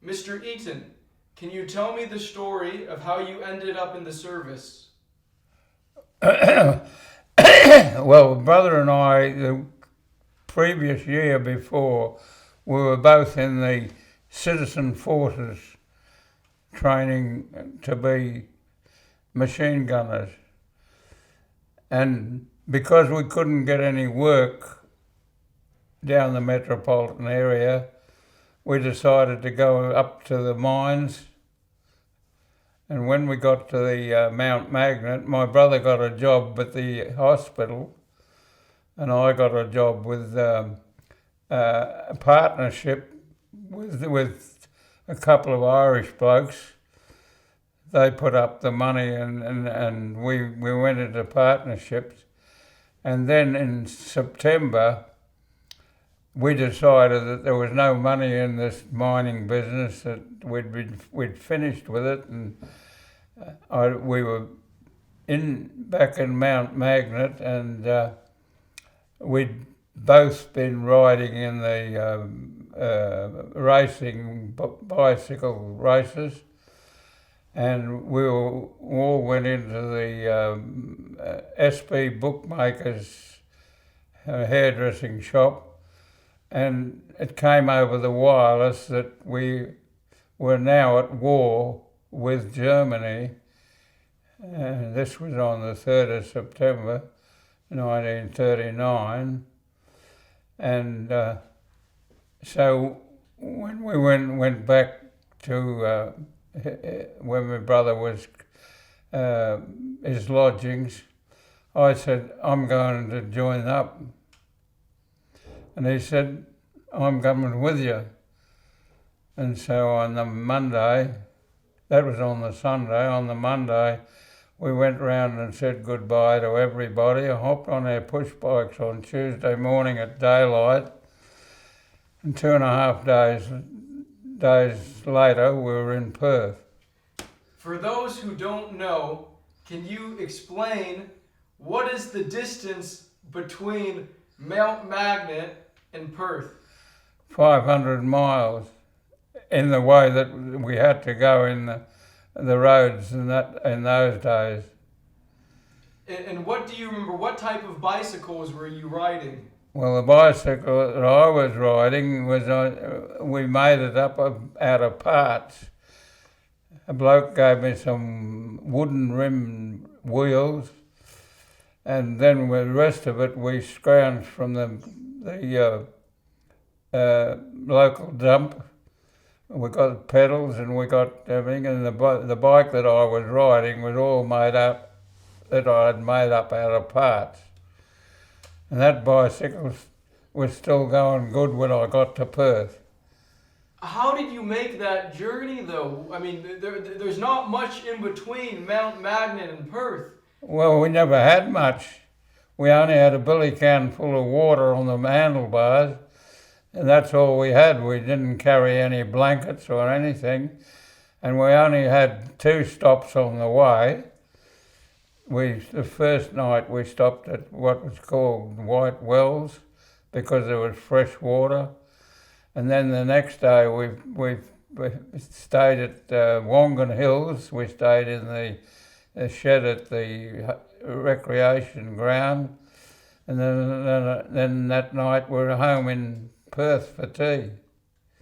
Mr. Eaton, can you tell me the story of how you ended up in the service? Well, brother and I, the previous year before, we were both in the citizen forces training to be machine gunners. And because we couldn't get any work down the metropolitan area, we decided to go up to the mines. And when we got to the Mount Magnet, my brother got a job at the hospital, and I got a job with a partnership with a couple of Irish blokes. They put up the money, and we went into partnerships. And then in September, we decided that there was no money in this mining business, that we'd finished with it, and we were back in Mount Magnet, and we'd both been riding in the racing bicycle races, and we all went into the SB Bookmakers hairdressing shop. And it came over the wireless that we were now at war with Germany. And this was on the 3rd of September 1939. And so when we went back to when my brother was his lodgings, I said, I'm going to join up. And he said, I'm coming with you. And so on the Monday, that was on the Sunday, on the Monday, we went round and said goodbye to everybody. I hopped on our push bikes on Tuesday morning at daylight, and 2.5 days later we were in Perth. For those who don't know, can you explain what is the distance between Mount Magnet and Perth? 500 miles in the way that we had to go in the roads in those days. And what do you remember? What type of bicycles were you riding? Well, the bicycle that I was riding was we made it up out of parts. A bloke gave me some wooden rim wheels, and then with the rest of it we scrounged from the local dump. We got pedals and we got everything, and the bike that I was riding was all made up, that I had made up out of parts. And that bicycle was still going good when I got to Perth. How did you make that journey though? I mean, there's not much in between Mount Magnet and Perth. Well, we never had much. We only had a billy can full of water on the handlebars, and that's all we had. We didn't carry any blankets or anything, and we only had 2 stops on the way. The first night we stopped at what was called White Wells because there was fresh water, and then the next day we stayed at Wongan Hills. We stayed in the shed at the recreation ground, and then that night we were home in Perth for tea.